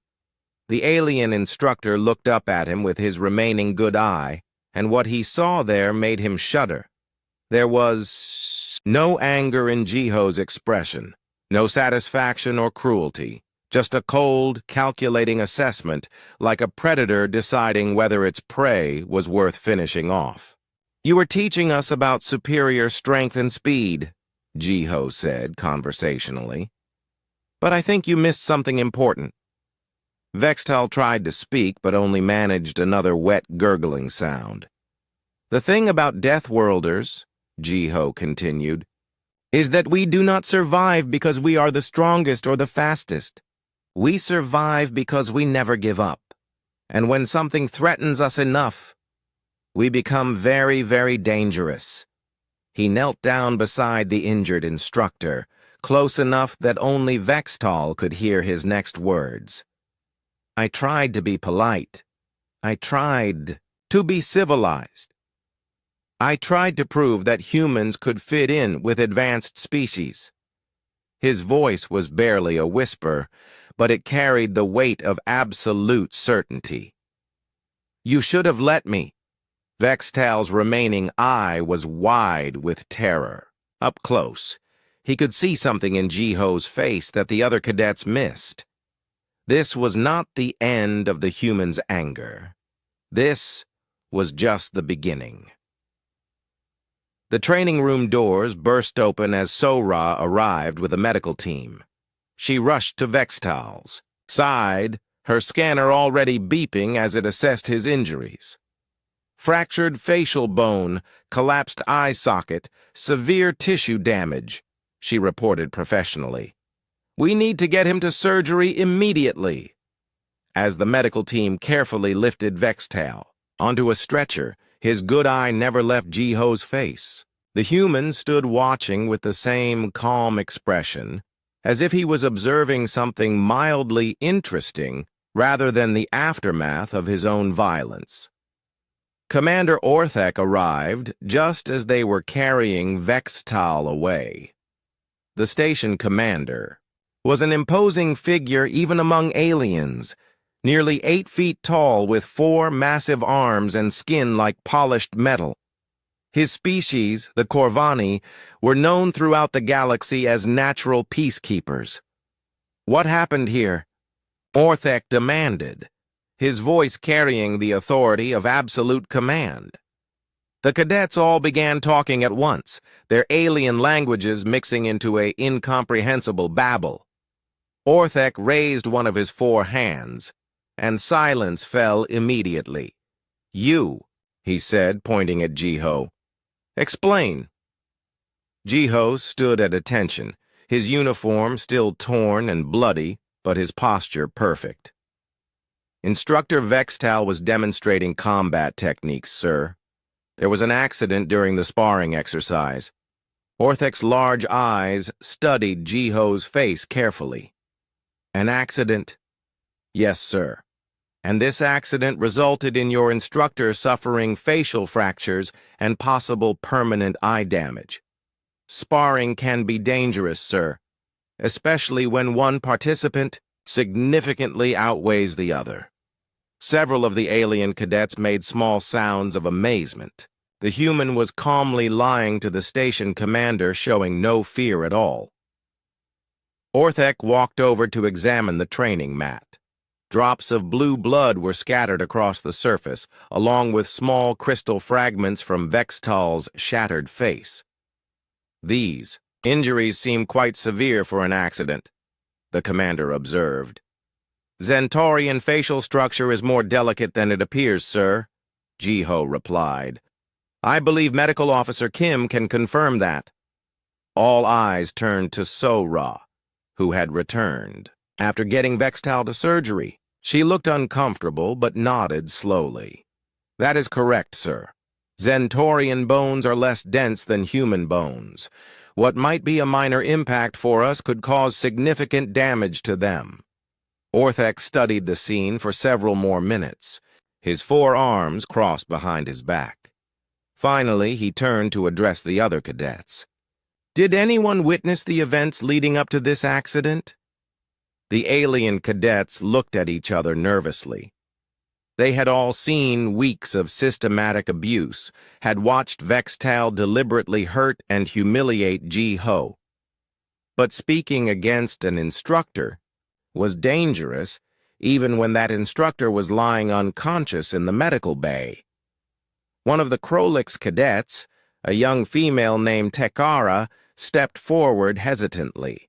The alien instructor looked up at him with his remaining good eye, and what he saw there made him shudder. There was no anger in Ji-ho's expression, no satisfaction or cruelty, just a cold, calculating assessment, like a predator deciding whether its prey was worth finishing off. "You were teaching us about superior strength and speed," Ji-ho said conversationally. "But I think you missed something important." Vextal tried to speak, but only managed another wet, gurgling sound. "The thing about Deathworlders," Ji-ho continued, "is that we do not survive because we are the strongest or the fastest. We survive because we never give up. And when something threatens us enough, we become very, very dangerous." He knelt down beside the injured instructor, close enough that only Vextal could hear his next words. "I tried to be polite. I tried to be civilized. I tried to prove that humans could fit in with advanced species." His voice was barely a whisper, but it carried the weight of absolute certainty. "You should have let me." Vextal's remaining eye was wide with terror. Up close, he could see something in Ji-ho's face that the other cadets missed. This was not the end of the human's anger. This was just the beginning. The training room doors burst open as Sora arrived with a medical team. She rushed to Vextal's side, her scanner already beeping as it assessed his injuries. "Fractured facial bone, collapsed eye socket, severe tissue damage," she reported professionally. "We need to get him to surgery immediately." As the medical team carefully lifted Vextal onto a stretcher, his good eye never left Ji-ho's face. The human stood watching with the same calm expression, as if he was observing something mildly interesting rather than the aftermath of his own violence. Commander Orthek arrived just as they were carrying Vextal away. The station commander was an imposing figure even among aliens, nearly 8 feet tall with 4 massive arms and skin like polished metal. His species, the Corvani, were known throughout the galaxy as natural peacekeepers. "What happened here?" Orthek demanded, his voice carrying the authority of absolute command. The cadets all began talking at once, their alien languages mixing into an incomprehensible babble. Orthek raised one of his 4 hands, and silence fell immediately. "You," he said, pointing at Ji-ho. "Explain." Ji-ho stood at attention, his uniform still torn and bloody, but his posture perfect. "Instructor Vextal was demonstrating combat techniques, sir. There was an accident during the sparring exercise." Orthek's large eyes studied Ji-ho's face carefully. "An accident?" "Yes, sir. And this accident resulted in your instructor suffering facial fractures and possible permanent eye damage. Sparring can be dangerous, sir, especially when one participant significantly outweighs the other." Several of the alien cadets made small sounds of amazement. The human was calmly lying to the station commander, showing no fear at all. Orthek walked over to examine the training mat. Drops of blue blood were scattered across the surface, along with small crystal fragments from Vextal's shattered face. These injuries seem quite severe for an accident, the commander observed. Zentaurian facial structure is more delicate than it appears, sir, Ji-Ho replied. I believe Medical Officer Kim can confirm that. All eyes turned to So-Ra, who had returned. After getting Vextal to surgery, she looked uncomfortable but nodded slowly. That is correct, sir. Zentaurian bones are less dense than human bones. What might be a minor impact for us could cause significant damage to them. Orthek studied the scene for several more minutes, his 4 arms crossed behind his back. Finally, he turned to address the other cadets. Did anyone witness the events leading up to this accident? The alien cadets looked at each other nervously. They had all seen weeks of systematic abuse, had watched Vextal deliberately hurt and humiliate Ji-Ho. But speaking against an instructor was dangerous, even when that instructor was lying unconscious in the medical bay. One of the Krolix cadets, a young female named Tekara, stepped forward hesitantly.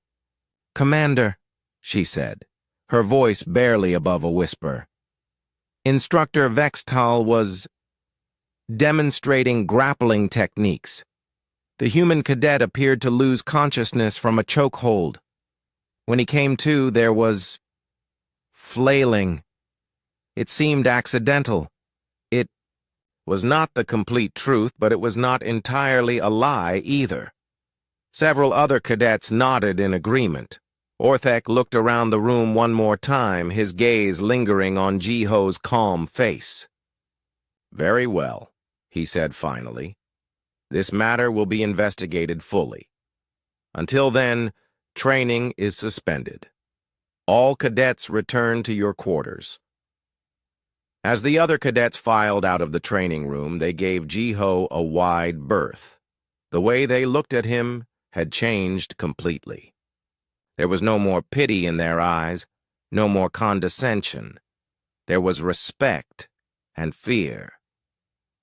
Commander, she said, her voice barely above a whisper. Instructor Vextal was demonstrating grappling techniques. The human cadet appeared to lose consciousness from a chokehold. When he came to, there was flailing. It seemed accidental. It was not the complete truth, but it was not entirely a lie either. Several other cadets nodded in agreement. Orthek looked around the room one more time, his gaze lingering on Ji-Ho's calm face. Very well, he said finally. This matter will be investigated fully. Until then, training is suspended. All cadets return to your quarters. As the other cadets filed out of the training room, they gave Ji-Ho a wide berth. The way they looked at him had changed completely. There was no more pity in their eyes, no more condescension. There was respect and fear.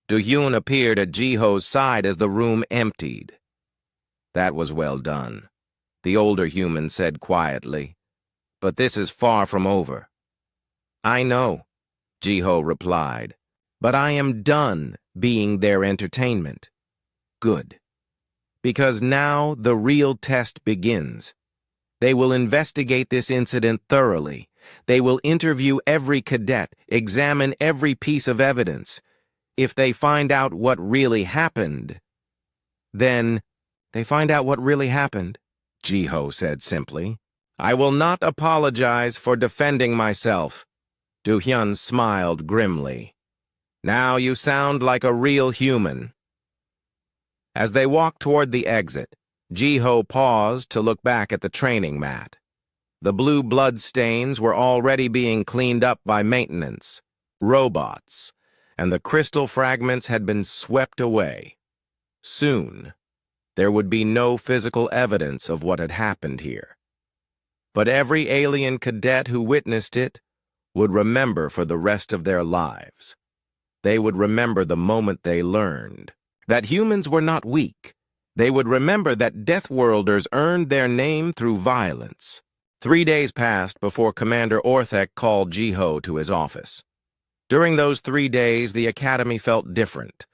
Du-Hyun appeared at Ji-Ho's side as the room emptied. That was well done, the older human said quietly. But this is far from over. I know, Ji-Ho replied, but I am done being their entertainment. Good. Because now the real test begins. They will investigate this incident thoroughly. They will interview every cadet, examine every piece of evidence. If they find out what really happened, then they find out what really happened, Ji-Ho said simply. I will not apologize for defending myself. Du-Hyun smiled grimly. Now you sound like a real human. As they walked toward the exit, Ji-Ho paused to look back at the training mat. The blue blood stains were already being cleaned up by maintenance, robots, and the crystal fragments had been swept away. Soon, there would be no physical evidence of what had happened here. But every alien cadet who witnessed it would remember for the rest of their lives. They would remember the moment they learned that humans were not weak. They would remember that Deathworlders earned their name through violence. 3 days passed before Commander Orthek called Ji-Ho to his office. During those 3 days, the academy felt different.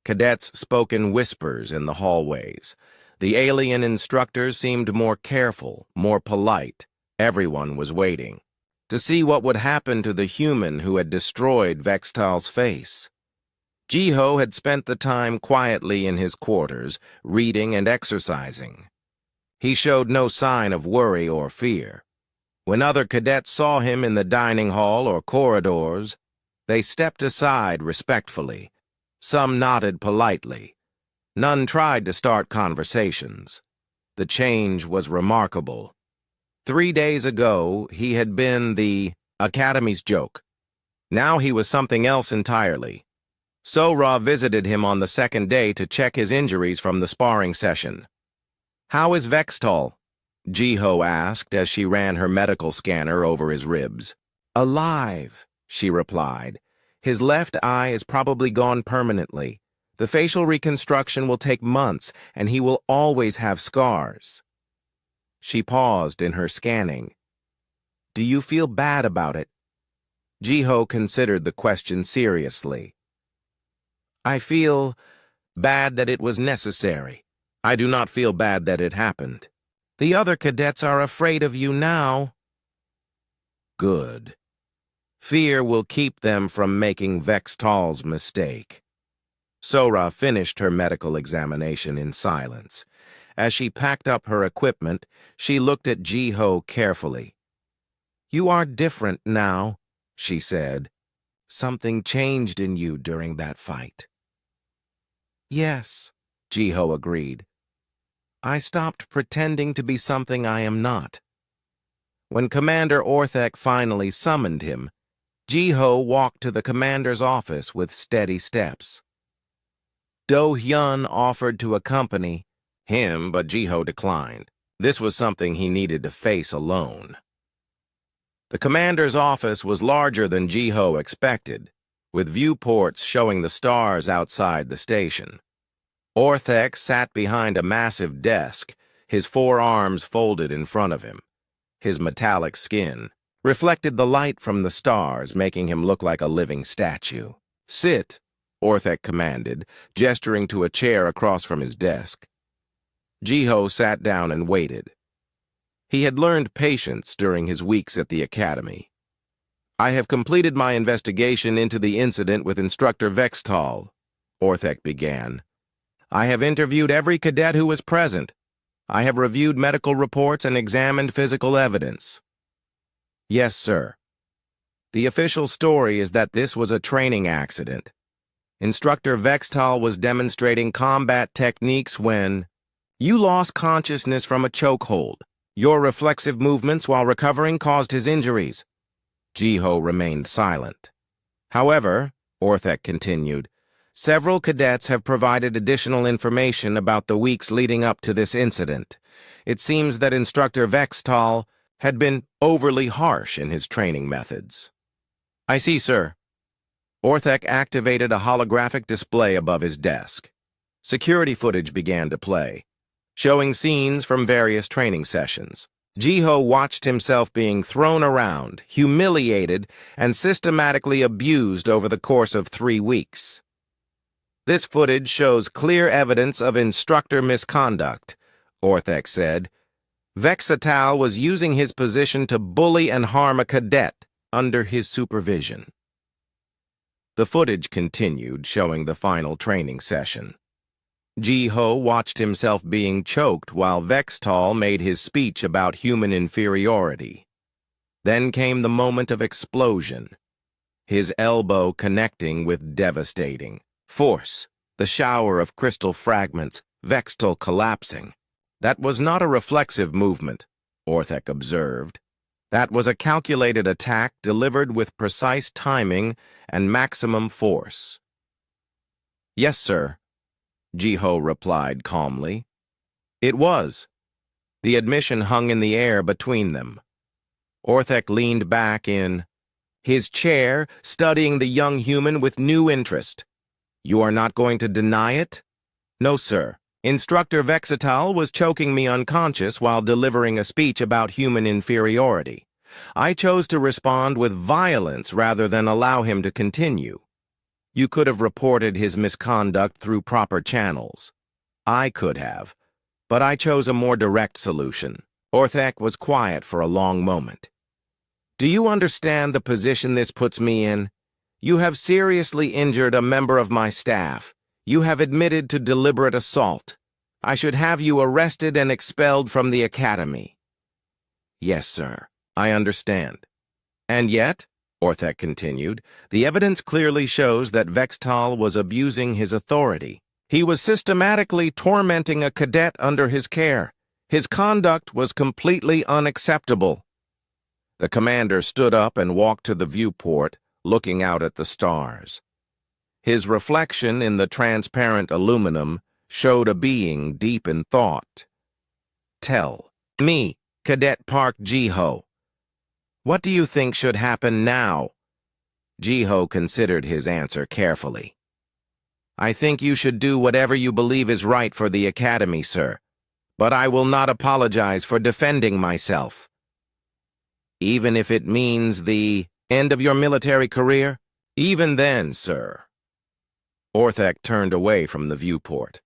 Cadets spoke in whispers in the hallways. The alien instructors seemed more careful, more polite. Everyone was waiting to see what would happen to the human who had destroyed Vextal's face. Ji-Ho had spent the time quietly in his quarters, reading and exercising. He showed no sign of worry or fear. When other cadets saw him in the dining hall or corridors, they stepped aside respectfully. Some nodded politely. None tried to start conversations. The change was remarkable. 3 days ago, he had been the Academy's joke. Now he was something else entirely. So-Ra visited him on the 2nd day to check his injuries from the sparring session. How is Vextal? Jiho asked as she ran her medical scanner over his ribs. Alive, she replied. His left eye is probably gone permanently. The facial reconstruction will take months, and he will always have scars. She paused in her scanning. Do you feel bad about it? Jiho considered the question seriously. I feel bad that it was necessary. I do not feel bad that it happened. The other cadets are afraid of you now. Good. Fear will keep them from making Vextal's mistake. Sora finished her medical examination in silence. As she packed up her equipment, she looked at Jiho carefully. You are different now, she said. Something changed in you during that fight. Yes, Jiho agreed. I stopped pretending to be something I am not. When Commander Orthek finally summoned him, Jiho walked to the commander's office with steady steps. Do-hyun offered to accompany him, but Jiho declined. This was something he needed to face alone. The commander's office was larger than Jiho expected, with viewports showing the stars outside the station. Orthek sat behind a massive desk, his forearms folded in front of him. His metallic skin reflected the light from the stars, making him look like a living statue. Sit, Orthek commanded, gesturing to a chair across from his desk. Jiho sat down and waited. He had learned patience during his weeks at the academy. I have completed my investigation into the incident with Instructor Vextal, Orthek began. I have interviewed every cadet who was present. I have reviewed medical reports and examined physical evidence. Yes, sir. The official story is that this was a training accident. Instructor Vextal was demonstrating combat techniques when you lost consciousness from a chokehold. Your reflexive movements while recovering caused his injuries. Jiho remained silent. However, Orthek continued, several cadets have provided additional information about the weeks leading up to this incident. It seems that Instructor Vextal had been overly harsh in his training methods. I see, sir. Orthek activated a holographic display above his desk. Security footage began to play, showing scenes from various training sessions. Jiho watched himself being thrown around, humiliated, and systematically abused over the course of 3 weeks. This footage shows clear evidence of instructor misconduct, Orthek said. Vextal was using his position to bully and harm a cadet under his supervision. The footage continued, showing the final training session. Jiho watched himself being choked while Vextal made his speech about human inferiority. Then came the moment of explosion, his elbow connecting with devastating force, the shower of crystal fragments, Vextal collapsing. That was not a reflexive movement, Orthek observed. That was a calculated attack delivered with precise timing and maximum force. Yes, sir, Jiho replied calmly. It was. The admission hung in the air between them. Orthek leaned back in his chair, studying the young human with new interest. You are not going to deny it? No, sir. Instructor Vextal was choking me unconscious while delivering a speech about human inferiority. I chose to respond with violence rather than allow him to continue. You could have reported his misconduct through proper channels. I could have, but I chose a more direct solution. Orthek was quiet for a long moment. Do you understand the position this puts me in? You have seriously injured a member of my staff. You have admitted to deliberate assault. I should have you arrested and expelled from the academy. Yes, sir, I understand. And yet, Orthek continued, the evidence clearly shows that Vextal was abusing his authority. He was systematically tormenting a cadet under his care. His conduct was completely unacceptable. The commander stood up and walked to the viewport, looking out at the stars. His reflection in the transparent aluminum showed a being deep in thought. Tell me, Cadet Park Jiho. What do you think should happen now? Jiho considered his answer carefully. I think you should do whatever you believe is right for the Academy, sir. But I will not apologize for defending myself. Even if it means the end of your military career? Even then, sir. Orthek turned away from the viewport.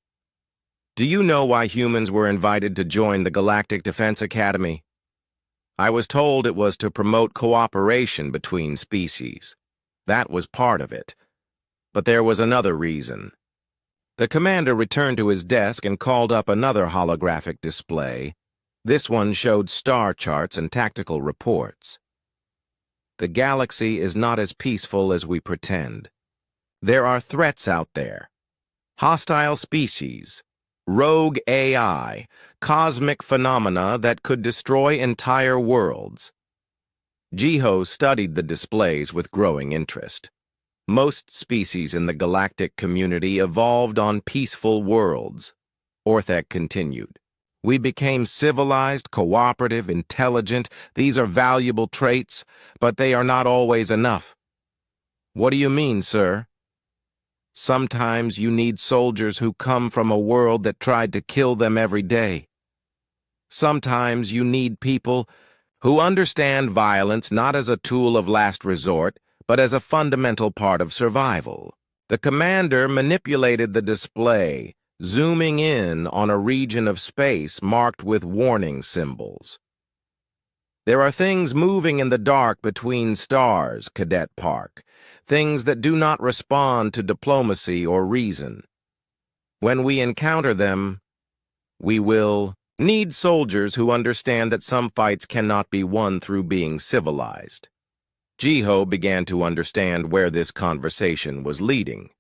Do you know why humans were invited to join the Galactic Defense Academy? I was told it was to promote cooperation between species. That was part of it. But there was another reason. The commander returned to his desk and called up another holographic display. This one showed star charts and tactical reports. The galaxy is not as peaceful as we pretend. There are threats out there. Hostile species, rogue AI, cosmic phenomena that could destroy entire worlds. Jiho studied the displays with growing interest. Most species in the galactic community evolved on peaceful worlds. Orthek continued. We became civilized, cooperative, intelligent. These are valuable traits, but they are not always enough. What do you mean, sir? Sometimes you need soldiers who come from a world that tried to kill them every day. Sometimes you need people who understand violence not as a tool of last resort, but as a fundamental part of survival. The commander manipulated the display, zooming in on a region of space marked with warning symbols. There are things moving in the dark between stars, Cadet Park, things that do not respond to diplomacy or reason. When we encounter them, we will need soldiers who understand that some fights cannot be won through being civilized. Jiho began to understand where this conversation was leading.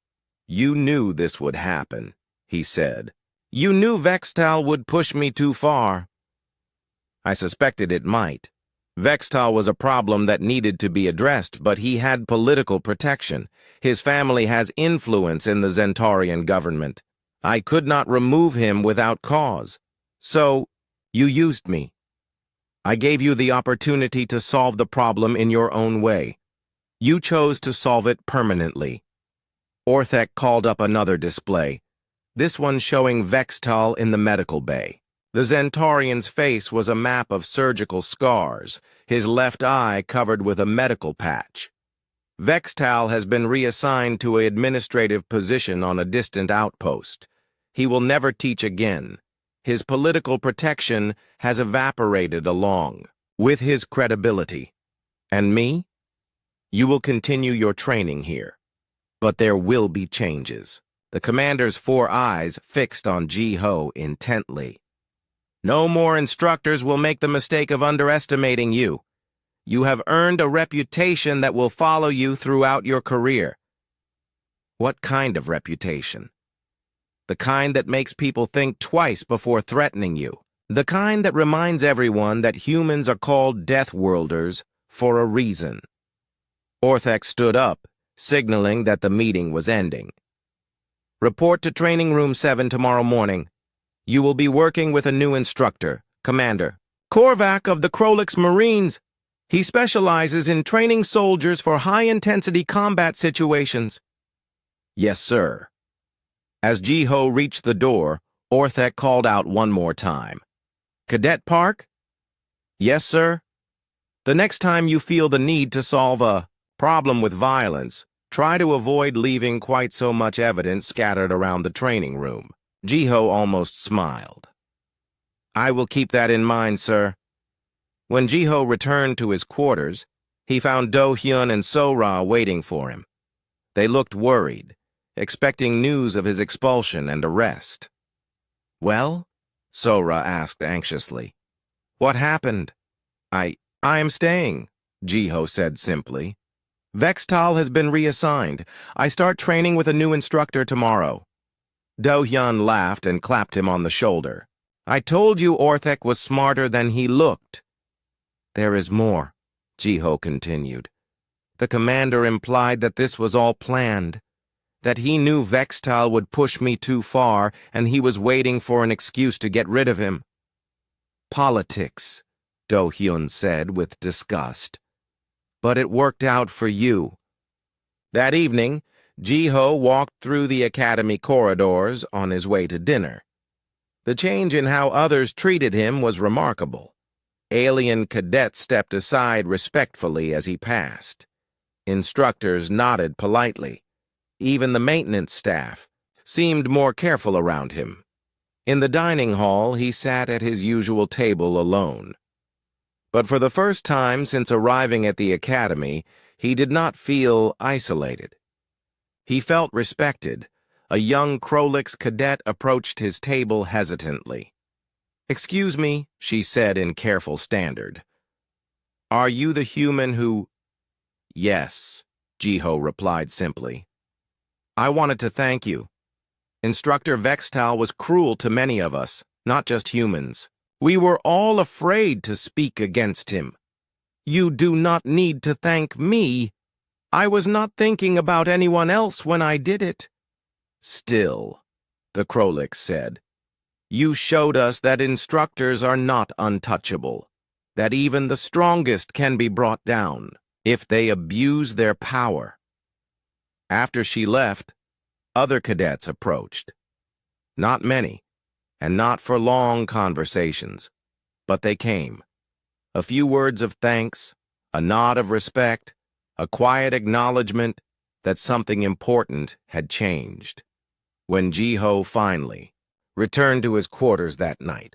You knew this would happen, he said. You knew Vextal would push me too far. I suspected it might. Vextal was a problem that needed to be addressed, but he had political protection. His family has influence in the Zentaurian government. I could not remove him without cause. So, you used me. I gave you the opportunity to solve the problem in your own way. You chose to solve it permanently. Orthek called up another display, this one showing Vextal in the medical bay. The Zentaurian's face was a map of surgical scars, his left eye covered with a medical patch. Vextal has been reassigned to an administrative position on a distant outpost. He will never teach again. His political protection has evaporated along with his credibility. And me? You will continue your training here. But there will be changes. The commander's 4 eyes fixed on Jiho intently. No more instructors will make the mistake of underestimating you. You have earned a reputation that will follow you throughout your career. What kind of reputation? The kind that makes people think twice before threatening you. The kind that reminds everyone that humans are called Deathworlders for a reason. Orthek stood up, signaling that the meeting was ending. Report to Training Room 7 tomorrow morning. You will be working with a new instructor, Commander Korvac of the Krolix Marines. He specializes in training soldiers for high-intensity combat situations. Yes, sir. As Jiho reached the door, Orthek called out one more time. Cadet Park? Yes, sir. The next time you feel the need to solve a problem with violence, try to avoid leaving quite so much evidence scattered around the training room. Jiho almost smiled. I will keep that in mind, sir. When Jiho returned to his quarters, he found Do-hyun and So-ra waiting for him. They looked worried, expecting news of his expulsion and arrest. Well? So-ra asked anxiously. What happened? I am staying, Jiho said simply. Vextal has been reassigned. I start training with a new instructor tomorrow. Do-hyun laughed and clapped him on the shoulder. I told you Orthek was smarter than he looked. There is more, Jiho continued. The commander implied that this was all planned, that he knew Vextal would push me too far and he was waiting for an excuse to get rid of him. Politics, Do-hyun said with disgust. But it worked out for you. That evening, Ji-ho walked through the academy corridors on his way to dinner. The change in how others treated him was remarkable. Alien cadets stepped aside respectfully as he passed. Instructors nodded politely. Even the maintenance staff seemed more careful around him. In the dining hall, he sat at his usual table alone. But for the first time since arriving at the academy, he did not feel isolated. He felt respected. A young Krolix cadet approached his table hesitantly. "Excuse me," she said in careful standard. "Are you the human who—" "Yes," Ji-ho replied simply. "I wanted to thank you. Instructor Vextal was cruel to many of us, not just humans. We were all afraid to speak against him. You do not need to thank me. I was not thinking about anyone else when I did it." "Still," the Krolix said, "you showed us that instructors are not untouchable, that even the strongest can be brought down if they abuse their power." After she left, other cadets approached. Not many, and not for long conversations, but they came. A few words of thanks, a nod of respect, a quiet acknowledgement that something important had changed. When Ji-ho finally returned to his quarters that night,